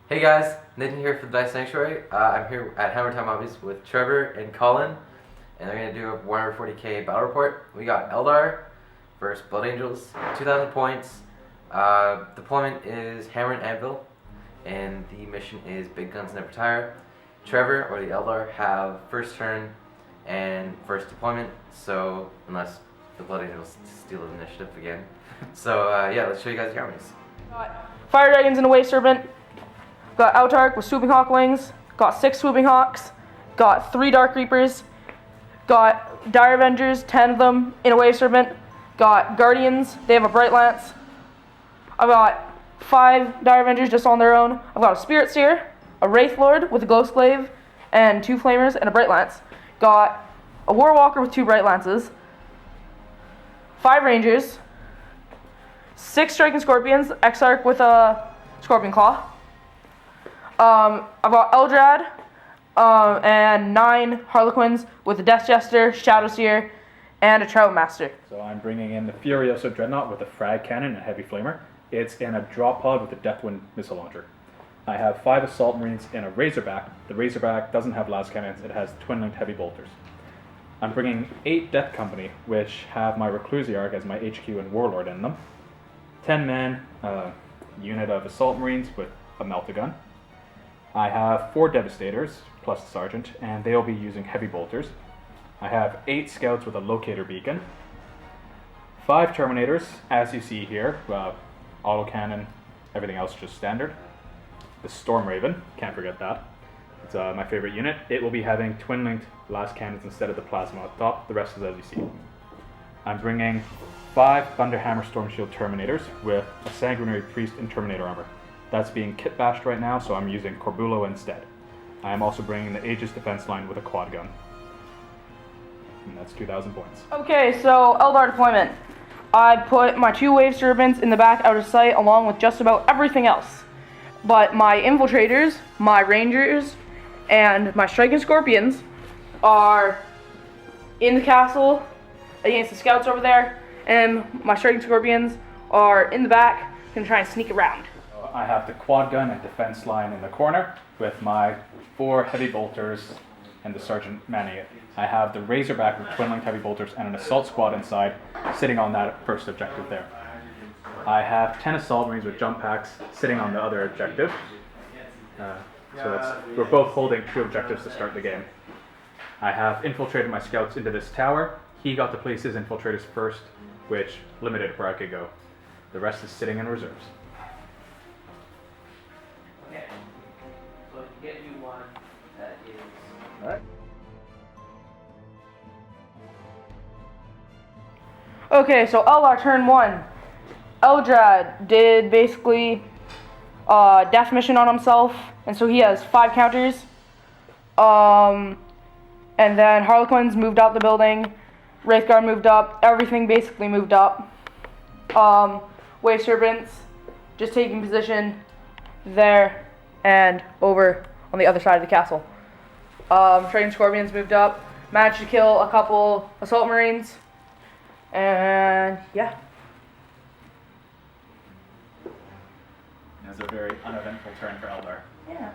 Hey guys, Nathan here for the Dice Sanctuary. I'm here at Hammer Time Hobbies with Trevor and Colin, and they're going to do a Warhammer 40k battle report. We got Eldar versus Blood Angels, 2,000 points. Deployment is Hammer and Anvil, and the mission is Big Guns Never Tire. Trevor, or the Eldar, have first turn and first deployment, so unless the Blood Angels steal the initiative again. So yeah, let's show you guys your armies. Got Fire Dragons and a Wave Serpent. Got Autarch with Swooping Hawk Wings. Got 6 Swooping Hawks. Got 3 Dark Reapers. Got Dire Avengers, 10 of them in a Wave Serpent. Got Guardians, they have a Bright Lance. I've got 5 Dire Avengers just on their own. I've got a Spirit Seer, a Wraith Lord with a Glowsclave, and 2 Flamers and a Bright Lance. Got a Warwalker with 2 Bright Lances. 5 Rangers. 6 Striking Scorpions, Exarch with a Scorpion Claw. I've got Eldrad, and 9 Harlequins with a Death Jester, Shadow Seer, and a Trout Master. So I'm bringing in the Furioso Dreadnought with a Frag Cannon and a Heavy Flamer. It's in a drop pod with a Deathwind Missile Launcher. I have 5 Assault Marines in a Razorback. The Razorback doesn't have las cannons, it has twin-linked heavy bolters. I'm bringing 8 Death Company, which have my Reclusiarch as my HQ and Warlord in them. 10-man unit of Assault Marines with a Meltagun. I have 4 Devastators, plus the Sergeant, and they'll be using heavy bolters. I have 8 Scouts with a Locator Beacon. 5 Terminators, as you see here, autocannon, everything else just standard. The Storm Raven, can't forget that. It's my favorite unit. It will be having twin-linked las cannons instead of the plasma at the top. The rest is as you see. I'm bringing 5 Thunderhammer Storm Shield Terminators with a Sanguinary Priest and Terminator armor. That's being kit bashed right now, so I'm using Corbulo instead. I am also bringing the Aegis defense line with a quad gun. And that's 2,000 points. Okay, so Eldar deployment. I put my 2 Wave Serpents in the back out of sight along with just about everything else. But my Infiltrators, my Rangers, and my Striking Scorpions are in the castle against the Scouts over there, and my Striking Scorpions are in the back, gonna try and sneak around. I have the quad gun and defense line in the corner with my 4 heavy bolters and the Sergeant manning it. I have the Razorback with twin-linked heavy bolters and an assault squad inside, sitting on that first objective there. I have 10 Assault Marines with jump packs sitting on the other objective. We're both holding 2 objectives to start the game. I have infiltrated my Scouts into this tower. He got to place his infiltrators first, which limited where I could go. The rest is sitting in reserves. Okay, so to get you one that is... Alright. Okay, so Eldar turn 1. Eldrad did basically death mission on himself, and so he has 5 counters. And then Harlequins moved out the building, Wraithguard moved up, everything basically moved up. Wave Serpents just taking position there and over on the other side of the castle. Striking Scorpions moved up, managed to kill a couple Assault Marines, and yeah. It was a very uneventful turn for Eldar. Yeah.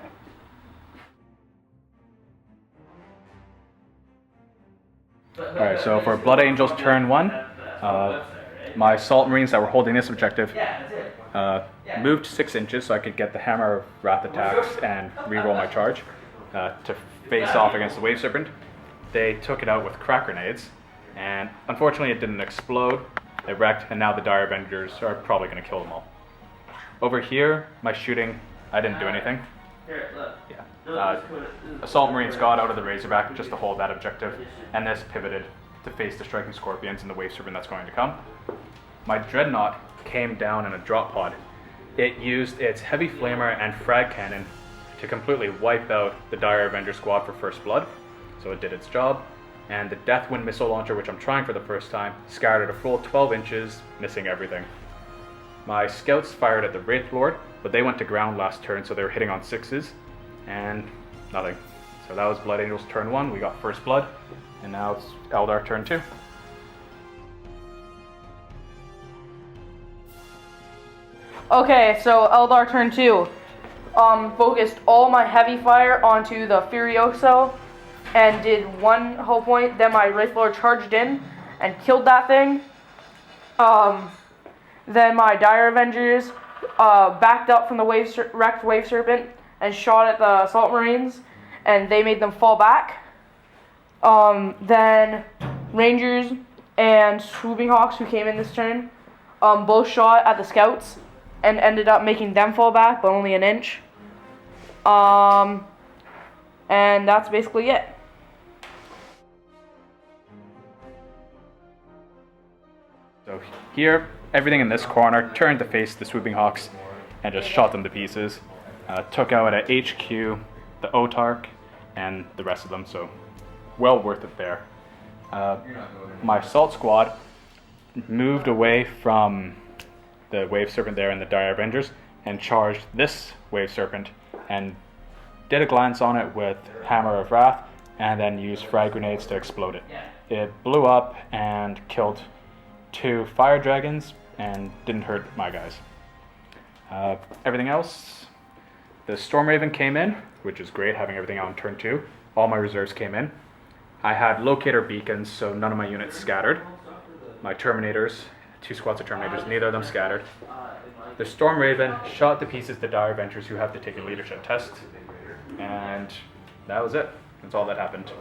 Alright, so for Blood Angels turn 1, my Assault Marines that were holding this objective moved 6 inches so I could get the Hammer of Wrath attacks and reroll my charge to face off against the Wave Serpent. They took it out with crack grenades, and unfortunately it didn't explode. It wrecked, and now the Dire Avengers are probably going to kill them all. Over here, my shooting, I didn't do anything. Yeah. Assault Marines got out of the Razorback just to hold that objective, and this pivoted to face the Striking Scorpions and the Wave Serpent that's going to come. My Dreadnought came down in a drop pod. It used its Heavy Flamer and Frag Cannon to completely wipe out the Dire Avenger squad for first blood, so it did its job. And the Deathwind Missile Launcher, which I'm trying for the first time, scattered a full 12 inches, missing everything. My Scouts fired at the Wraith Lord, but they went to ground last turn, so they were hitting on 6s, and nothing. So that was Blood Angels turn 1, we got first blood, and now it's Eldar turn 2. Okay, so Eldar turn 2. focused all my heavy fire onto the Furioso and did one whole point. Then my Wraith Lord charged in and killed that thing. Then my Dire Avengers backed up from the wrecked Wave Serpent and shot at the Assault Marines, and they made them fall back. Then Rangers and Swooping Hawks, who came in this turn, both shot at the Scouts and ended up making them fall back, but only an inch. And that's basically it. So here, everything in this corner turned to face the Swooping Hawks and just shot them to pieces. Took out at HQ, the Otark, and the rest of them, so well worth it there. My Assault Squad moved away from the Wave Serpent there and the Dire Avengers and charged this Wave Serpent and did a glance on it with Hammer of Wrath and then used frag grenades to explode it. It blew up and killed 2 fire dragons and didn't hurt my guys. Everything else, the Storm Raven came in, which is great, having everything on turn 2. All my reserves came in. I had locator beacons, so none of my units scattered. My Terminators, 2 squads of Terminators, neither of them scattered. The Storm Raven shot to pieces the Dire Avengers, who have to take a leadership test. And that was it. That's all that happened.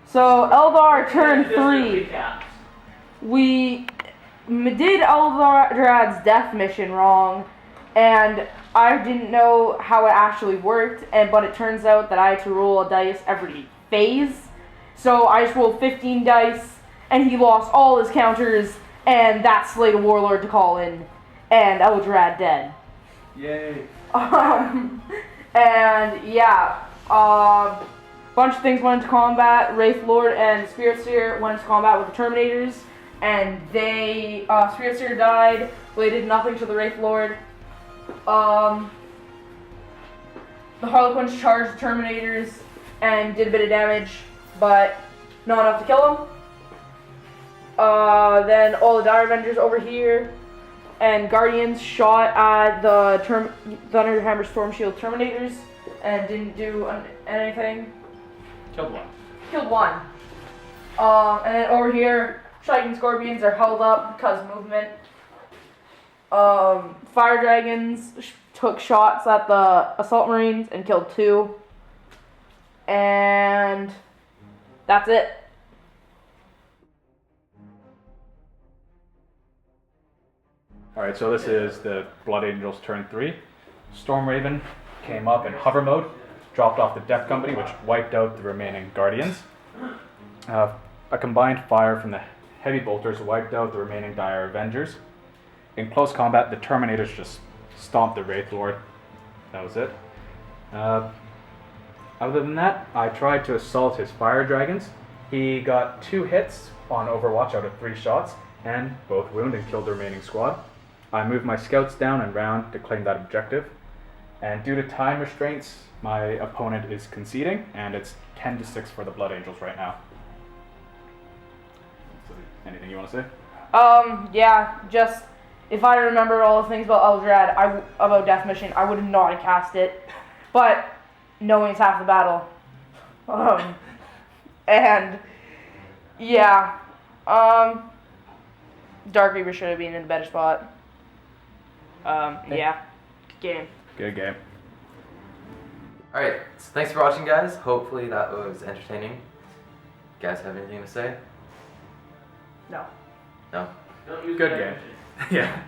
So Eldar turn 3. We did Eldarad's death mission wrong, and I didn't know how it actually worked, but it turns out that I had to roll a dice every phase. So I just rolled 15 dice, and he lost all his counters, and that slayed a warlord to call in, and Eldrad dead. Yay! And yeah, bunch of things went into combat. Wraith Lord and Spirit Seer went into combat with the Terminators, and they Spirit Seer died. They did nothing to the Wraith Lord. The Harlequins charged the Terminators and did a bit of damage, but not enough to kill them. Then all the Dire Avengers over here and Guardians shot at the Thunderhammer Storm Shield Terminators and didn't do anything. Killed one. Killed one. And then over here, Shining Scorpions are held up because of movement. Fire Dragons took shots at the Assault Marines and killed 2. And that's it. Alright, so this is the Blood Angels turn 3. Storm Raven came up in hover mode, dropped off the Death Company, which wiped out the remaining Guardians. A combined fire from the Heavy Bolters wiped out the remaining Dire Avengers. In close combat, the Terminators just stomped the Wraith Lord. That was it. Other than that, I tried to assault his Fire Dragons. He got 2 hits on Overwatch out of 3 shots, and both wounded and killed the remaining squad. I moved my scouts down and round to claim that objective. And due to time restraints, my opponent is conceding, and it's 10-6 for the Blood Angels right now. So, anything you want to say? Yeah, just if I remember all the things about Eldrad, about Death Mission, I would not have cast it. But knowing's half the battle. And yeah, Dark Reaper should have been in a better spot. Yeah, game. Good game. Alright, so thanks for watching, guys. Hopefully that was entertaining. You guys have anything to say? No. No? Good game. Yeah.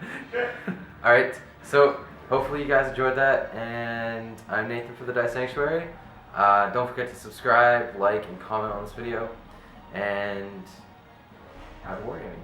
Alright, so hopefully you guys enjoyed that, and I'm Nathan for the Dice Sanctuary. Don't forget to subscribe, like, and comment on this video, and have a wargaming.